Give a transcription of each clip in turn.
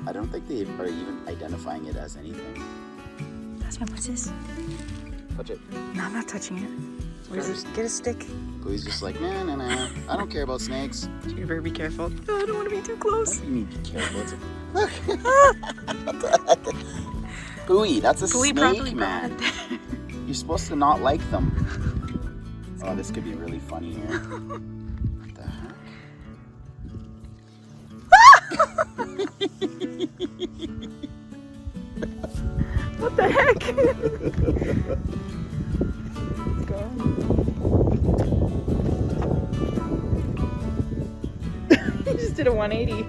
I don't think they are even identifying it as anything. What's this? Touch it. No, I'm not touching it. What is this? Get a stick. Bluey's just like, nah, nah, nah. I don't care about snakes. You better be careful. Oh, I don't want to be too close. What do you mean be careful? Look. What the heck? Bluey, that's a snake, man. You're supposed to not like them. Oh, this could be really funny here. What the heck? What the heck? Let's go. He just did a 180.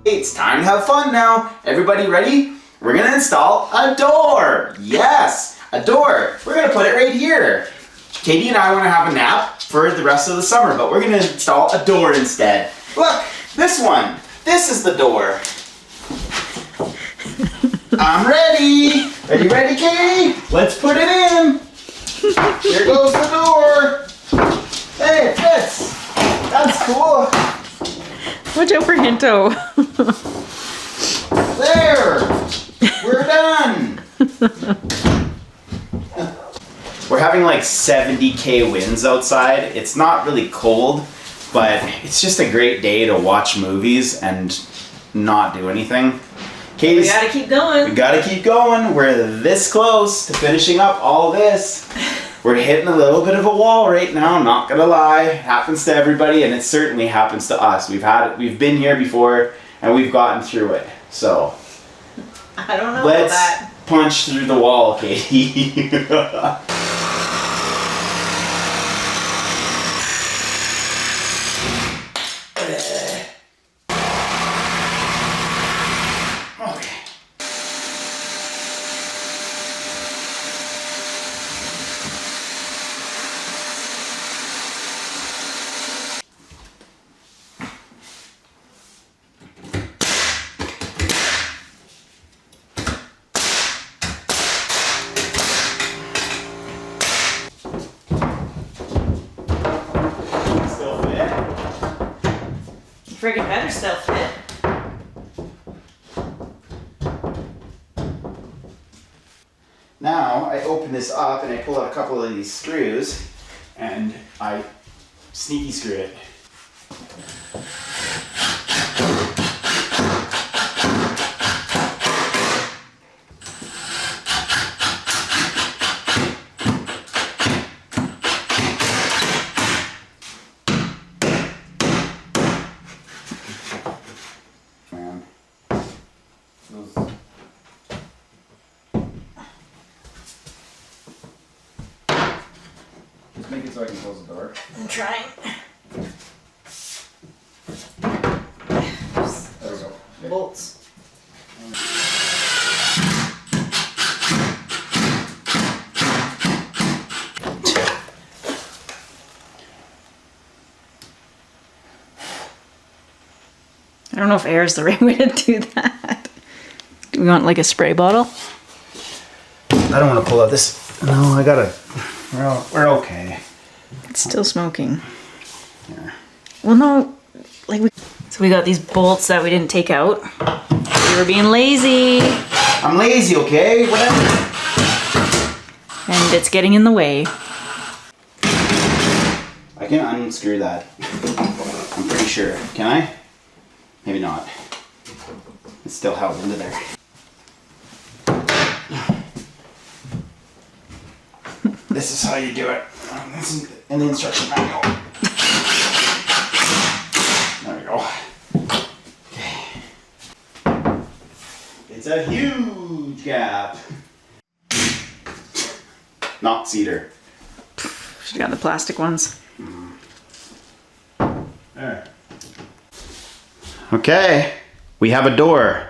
It's time to have fun now. Everybody ready? We're gonna install a door. Yes, a door. We're gonna put it right here. Katie and I want to have a nap for the rest of the summer, but we're gonna install a door instead. Look, this one. This is the door. I'm ready. Are you ready, Katie? Let's put it in. Here goes the door. Hey, it fits. That's cool. Watch out for Hinto. There! We're done! We're having like 70k winds outside. It's not really cold, but it's just a great day to watch movies and not do anything. Katie's, We gotta keep going. we gotta keep going. We're this close to finishing up all this. We're hitting a little bit of a wall right now, I'm not gonna lie. It happens to everybody, and it certainly happens to us. We've been here before and we've gotten through it. So I don't know let's about that. punch through the wall, Katie. Okay. Still fit? Friggin' better still fit. Now I open this up and I pull out a couple of these screws and I sneaky screw it. Man. Those... Just make it so I can close the door. I'm trying. There we go. Okay. Bolts. I don't know if air is the right way to do that. Do we want like a spray bottle? I don't want to pull out this. No, I gotta. We're okay. It's still smoking. Yeah. Well, no, like so we got these bolts that we didn't take out. We were being lazy, I'm lazy, okay? Whatever. and it's getting in the way. I can unscrew that. I'm pretty sure. Can I? Maybe not. It's still held into there. This is how you do it. This is in the instruction manual. There we go. Okay. It's a huge gap. Not cedar. Should've gotten the plastic ones. There. Okay, we have a door.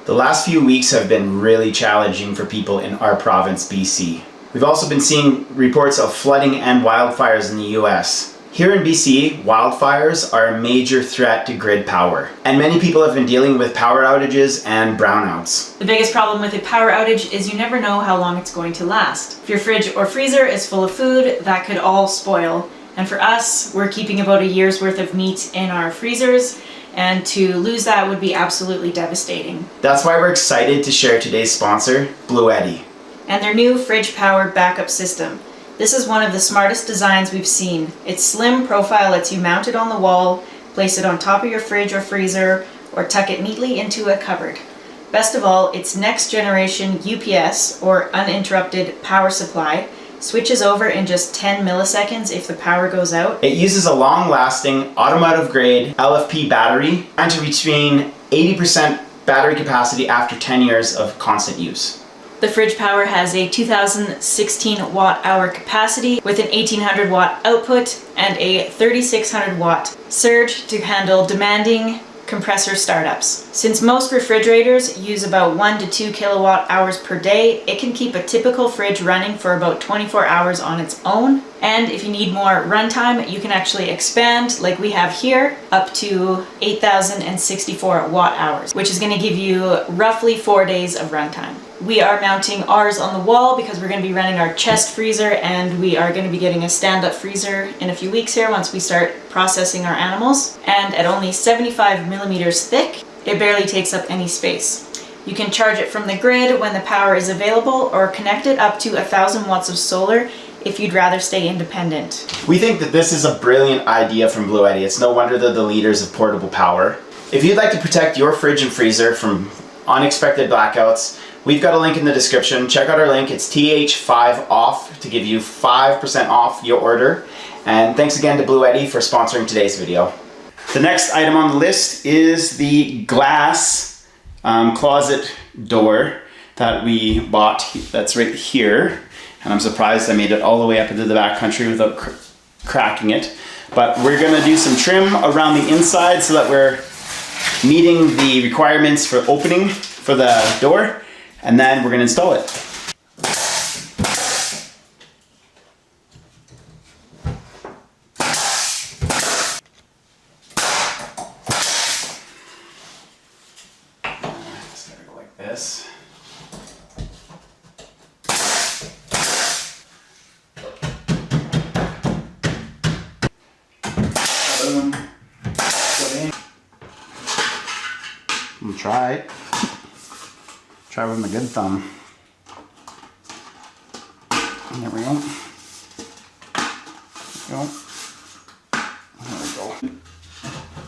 The last few weeks have been really challenging for people in our province, BC. We've also been seeing reports of flooding and wildfires in the US. Here in BC, wildfires are a major threat to grid power, and many people have been dealing with power outages and brownouts. The biggest problem with a power outage is you never know how long it's going to last. If your fridge or freezer is full of food, that could all spoil. And for us, we're keeping about a year's worth of meat in our freezers, and to lose that would be absolutely devastating. That's why we're excited to share today's sponsor, Bluetti. And their new fridge power backup system. This is one of the smartest designs we've seen. Its slim profile lets you mount it on the wall, place it on top of your fridge or freezer, or tuck it neatly into a cupboard. Best of all, its next generation UPS, or uninterrupted power supply, switches over in just 10 milliseconds if the power goes out. It uses a long-lasting, automotive-grade LFP battery and to between 80% battery capacity after 10 years of constant use. The fridge power has a 2016 watt-hour capacity with an 1800 watt output and a 3600 watt surge to handle demanding compressor startups. Since most refrigerators use about 1 to 2 kilowatt hours per day, it can keep a typical fridge running for about 24 hours on its own. And if you need more runtime, you can actually expand, like we have here, up to 8064 watt hours, which is going to give you roughly 4 days of runtime. We are mounting ours on the wall because we're going to be running our chest freezer, and we are going to be getting a stand-up freezer in a few weeks here once we start processing our animals. And at only 75 millimeters thick, it barely takes up any space. You can charge it from the grid when the power is available, or connect it up to 1000 watts of solar if you'd rather stay independent. We think that this is a brilliant idea from Bluetti. It's no wonder they're the leaders of portable power. If you'd like to protect your fridge and freezer from unexpected blackouts, we've got a link in the description. Check out our link. It's TH5OFF to give you 5% off your order. And thanks again to Bluetti for sponsoring today's video. The next item on the list is the glass closet door that we bought. That's right here. And I'm surprised I made it all the way up into the back country without cracking it. But we're gonna do some trim around the inside so that we're meeting the requirements for opening for the door. And then we're going to install it. Just gotta go like this. Boom. Put in. I'm gonna try it. Try with my good thumb. There we go. There we go.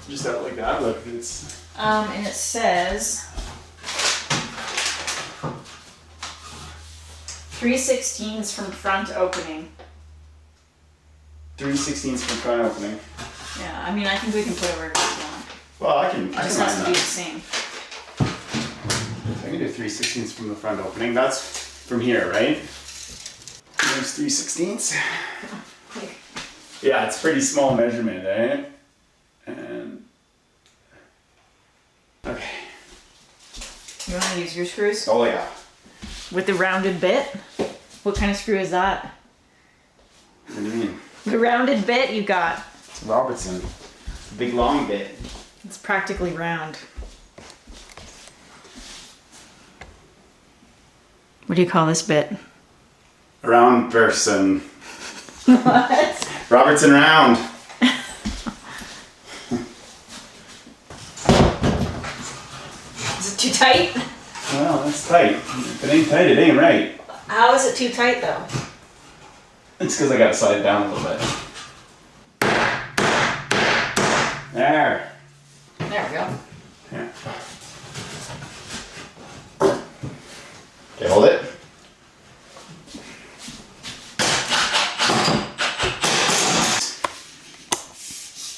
Just out like that. Look, it's. And it says 3/16 from front opening. 3/16 from front opening. Yeah, I mean, I think we can put it wherever we want. Well, I can It just has to be the same. I can do 3/16 from the front opening. That's from here, right? There's 3/16. Yeah, it's pretty small measurement, eh? And okay. You want to use your screws? Oh yeah. With the rounded bit? What kind of screw is that? What do you mean? The rounded bit you got. It's Robertson. Big long bit. It's practically round. What do you call this bit? Round person. What? Robertson round. Is it too tight? Well, that's tight. If it ain't tight, it ain't right. How is it too tight though? It's because I gotta slide it down a little bit. There. There we go. Yeah. Okay, hold it.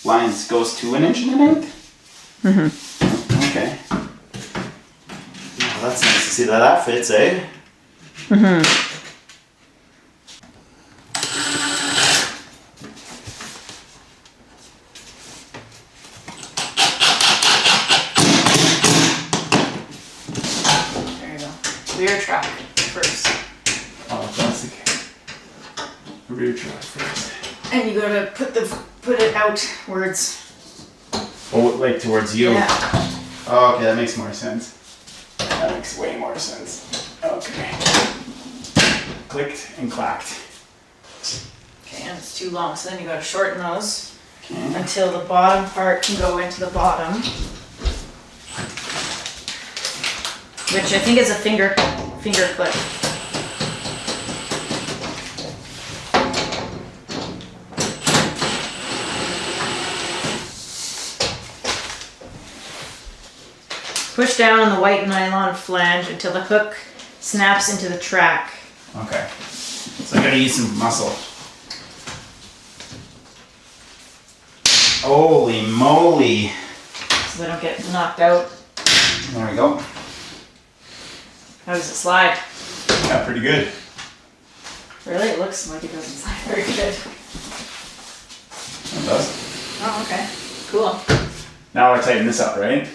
Lines goes to 1 inch and 1/8? Mm-hmm. Okay. Well, that's nice to see that that fits, eh? Mm-hmm. Rear track first. Oh, classic. Rear track first. And you gotta put put it outwards. Oh, like towards you? Yeah. Oh, okay, that makes more sense. That makes way more sense. Okay. Clicked and clacked. Okay, and it's too long, so then you gotta shorten those Okay. until the bottom part can go into the bottom. Which I think is a finger clip. Push down on the white nylon flange until the hook snaps into the track. Okay. So I gotta use some muscle. Holy moly. So they don't get knocked out. There we go. How does it slide? Yeah, pretty good. Really? It looks like it doesn't slide very good. It does. Oh, okay. Cool. Now I tighten this up, right?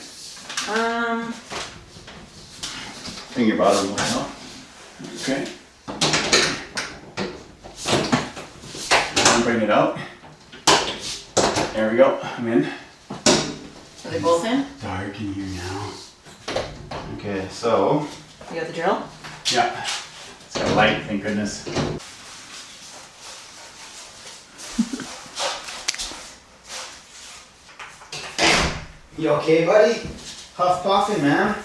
Bring your bottom line up. Okay. Bring it out. There we go. I'm in. Are they both in? Dark in here now. Okay, so. You got the drill? Yeah. It's got light, thank goodness. You okay, buddy? Huff puffing, man.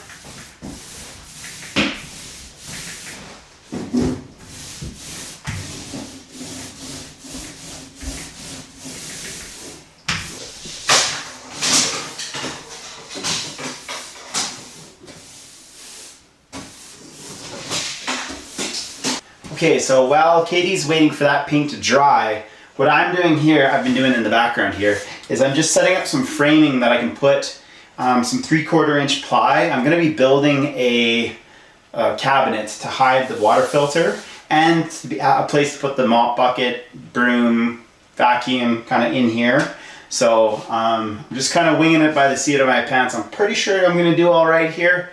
Okay, so while Katie's waiting for that paint to dry, what I'm doing here, I've been doing in the background here, is I'm just setting up some framing that I can put some 3/4 inch ply. I'm going to be building a cabinet to hide the water filter and to be a place to put the mop bucket, broom, vacuum kind of in here. So I'm just kind of winging it by the seat of my pants. I'm pretty sure I'm going to do all right here.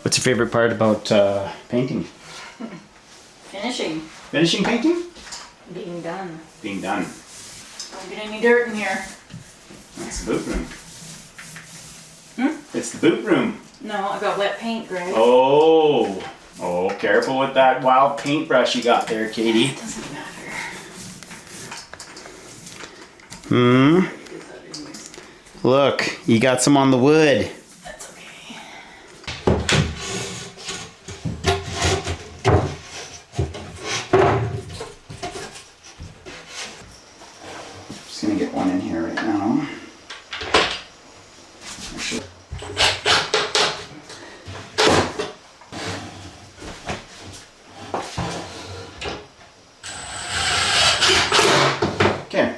What's your favorite part about painting? Finishing. Finishing painting? Being done. Being done. Don't get any dirt in here. That's the boot room. Hmm? It's the boot room. No, I got wet paint, Greg. Oh. Oh, careful with that wild paintbrush you got there, Katie. It doesn't matter. Look, you got some on the wood. That's okay. Just gonna get one in here right now. Actually. Okay.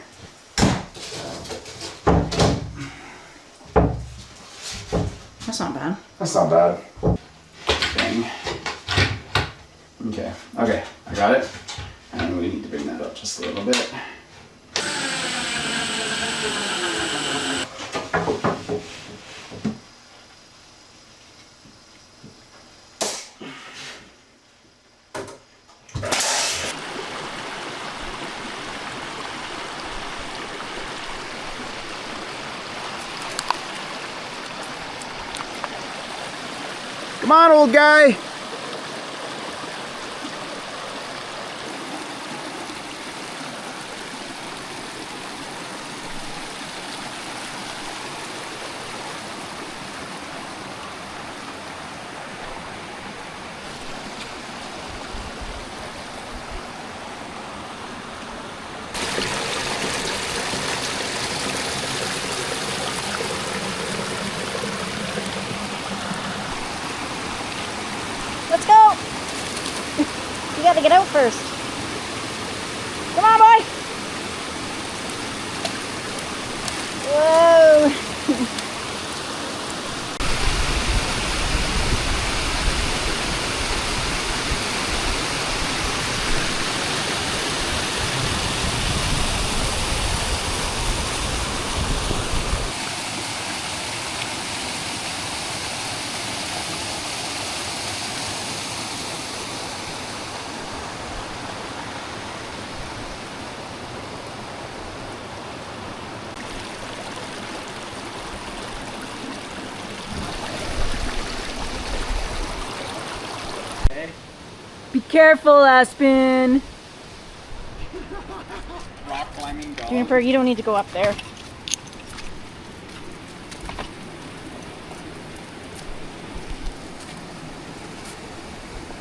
That's not bad. That's not bad. Thing. Okay. Okay. I got it. And we need to bring that up just a little bit. Come on, old guy. Let's go! You gotta get out first. Come on, boy! Whoa! Be careful, Aspen. Rock climbing dog. Juniper, you don't need to go up there.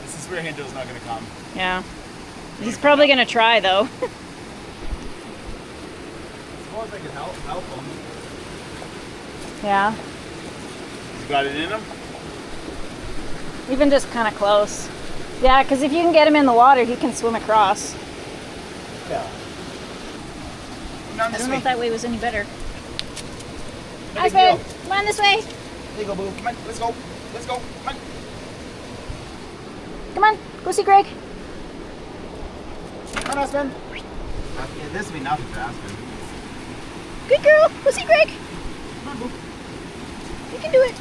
This is where Hindo's not gonna come. Yeah. He's probably gonna try though. I suppose I could help him. Yeah. You got it in him? Even just kind of close. Yeah, because if you can get him in the water, he can swim across. Yeah. Come down I this don't know way. if that way was any better. No big Aspen, deal. come on this way. There you go, boo. Come on, let's go. Let's go. Come on. Come on, go see Greg. Come on, Aspen. Yeah, this will be nothing for Aspen. Good girl, go see Greg. Come on, boo. You can do it.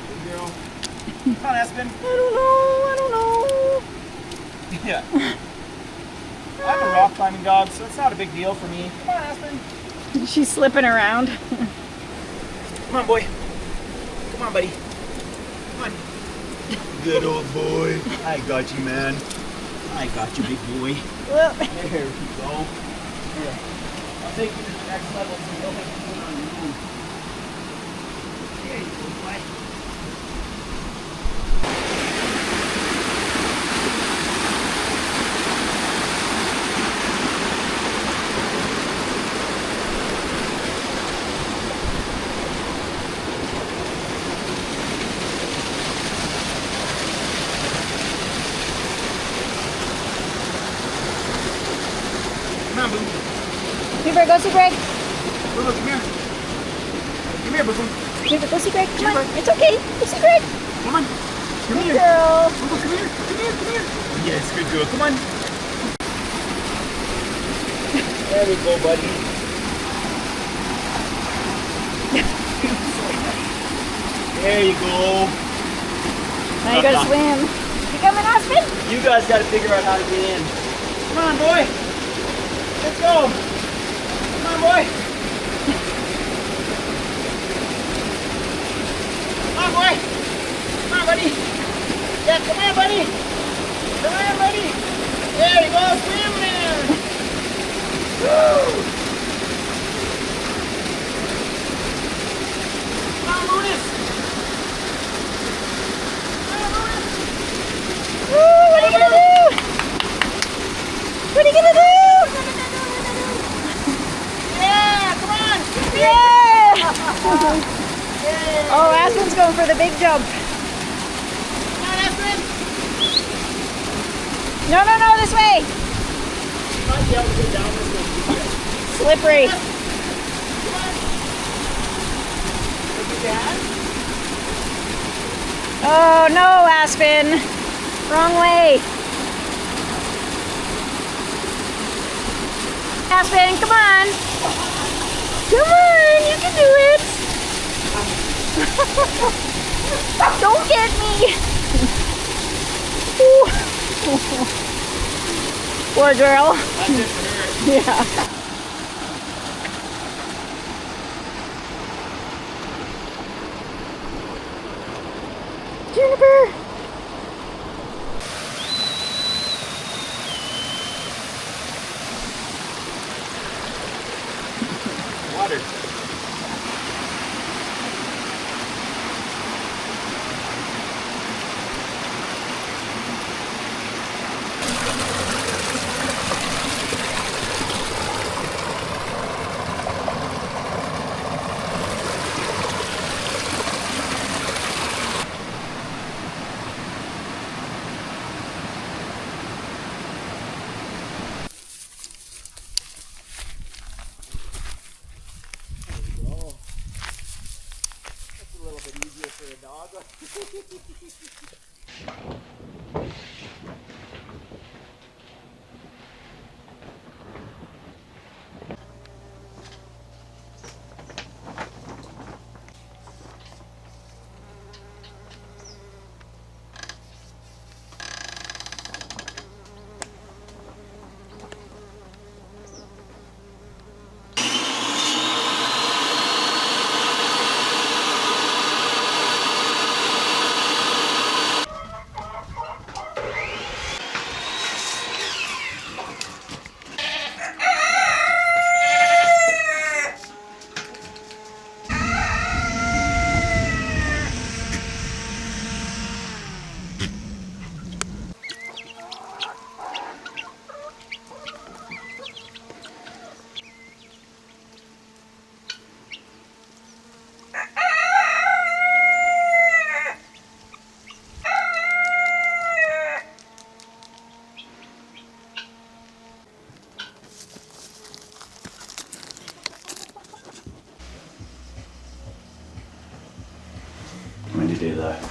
Good girl. Come on, Aspen. I don't know. Yeah. I'm a rock climbing dog, so it's not a big deal for me. Come on, Aspen. She's slipping around. Come on, boy. Come on, buddy. Come on. Good old boy. I got you, man. I got you, big boy. Well, There we go. Here. I'll take you to the next level so you'll make it on your own. There you go, boy. Come on, boo. Juniper, go see Greg. Boo, come here. Come here, boo. Juniper, go see Greg. Come on, it's okay. Go see Greg. Come on. Come Good here. girl. Boo, come here. Come here. Come here. Yes, good girl. Come on. There we go, buddy. There you go. Now you gotta swim. You coming, Aspen? You guys got to figure out how to get in. Come on, boy. Let's go. Come on, boy. Come on, boy. Come on, buddy. Yeah, come on, buddy. Come on, buddy. There you go. Swim there. Woo. Come on, Lucas. Woo, what are you gonna do? What are you gonna do? Yeah, come on. Yeah! Yeah. Oh, Aspen's going for the big jump. Come on, Aspen. No, no, no, this way. You might be able to get down this way. Slippery. Come on. Look at your hand. Oh, no, Aspen. Wrong way. Aspen, come on. Come on, you can do it. Don't get me. Ooh. Poor girl. That's it for her. Yeah. Juniper. Water. When you do that.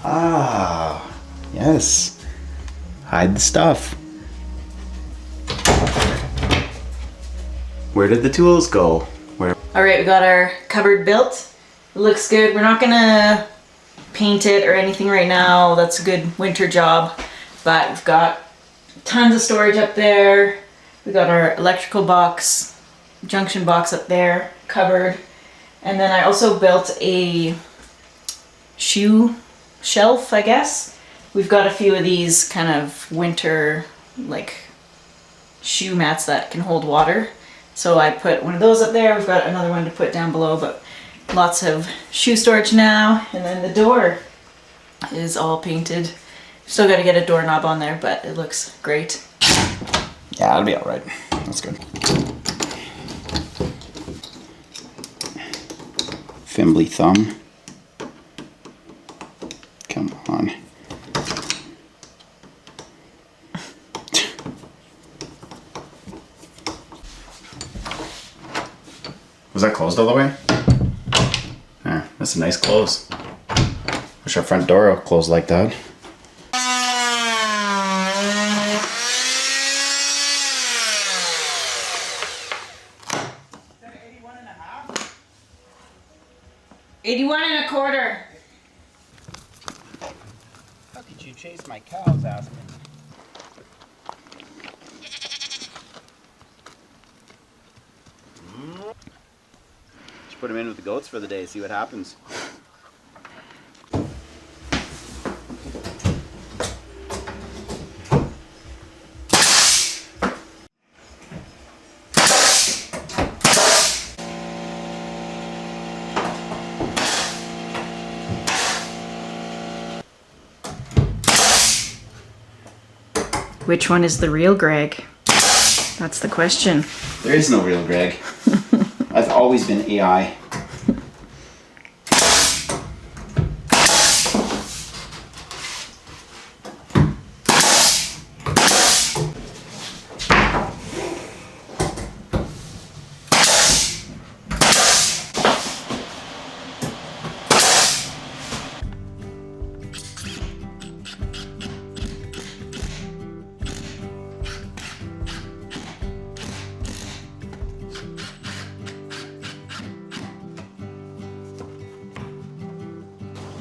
Ah, yes. Hide the stuff. Where did the tools go? Where? All right, we got our cupboard built. It looks good. We're not gonna paint it or anything right now. That's a good winter job. But we've got tons of storage up there. We got our electrical box, junction box up there, cupboard. And then I also built a shoe shelf, I guess. We've got a few of these kind of winter, like, shoe mats that can hold water. So I put one of those up there. We've got another one to put down below, but lots of shoe storage now. And then the door is all painted. Still got to get a doorknob on there, but it looks great. Yeah, that'll be all right. That's good. Fimbly thumb. Come on. Was that closed all the way? Yeah, that's a nice close. Wish our front door would close like that. 81 and a quarter. How could you chase my cows, Aspen? Just put them in with the goats for the day, see what happens. Which one is the real Greg? That's the question. There is no real Greg. I've always been AI.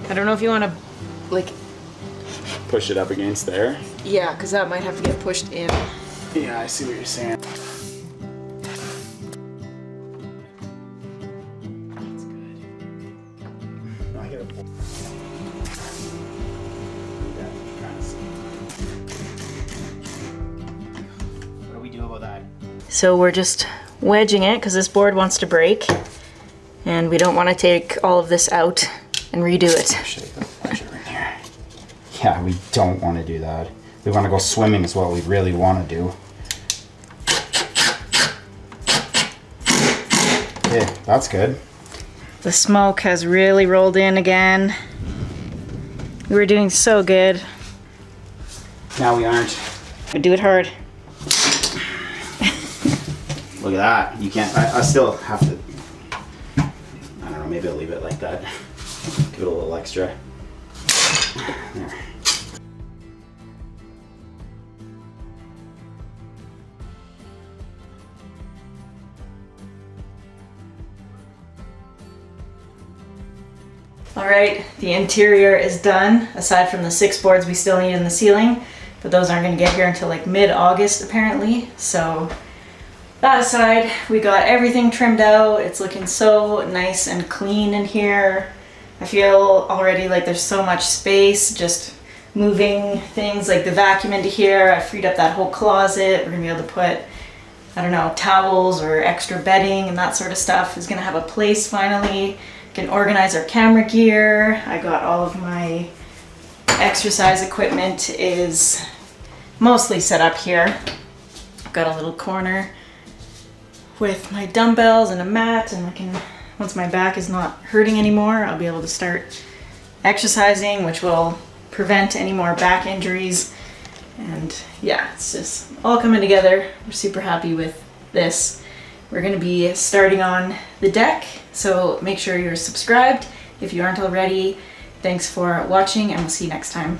I don't know if you want to, like, Push it up against there. yeah, because that might have to get pushed in. Yeah, I see what you're saying. That's good. No, I gotta pull. Yeah, I'm trying to see. What do we do about that? So we're just wedging it because this board wants to break, and we don't want to take all of this out and redo it. Should I put pressure in here? Yeah, we don't want to do that. We want to go swimming is what we really want to do. Okay, that's good. The smoke has really rolled in again. We were doing so good. Now we aren't. We do it hard. Look at that. You can't, I still have to, I don't know, maybe I'll leave it like that. Give it a little extra. There. All right, the interior is done, aside from the 6 boards we still need in the ceiling, but those aren't gonna get here until like mid-August apparently. So that aside, we got everything trimmed out. It's looking so nice and clean in here. I feel already like there's so much space, just moving things like the vacuum into here. I freed up that whole closet. We're gonna be able to put, I don't know, towels or extra bedding and that sort of stuff. Is gonna have a place finally. Can organize our camera gear. I got all of my exercise equipment is mostly set up here. I've got a little corner with my dumbbells and a mat, and I can, once my back is not hurting anymore, I'll be able to start exercising, which will prevent any more back injuries. And yeah, it's just all coming together. We're super happy with this. We're going to be starting on the deck, so make sure you're subscribed if you aren't already. Thanks for watching, and we'll see you next time.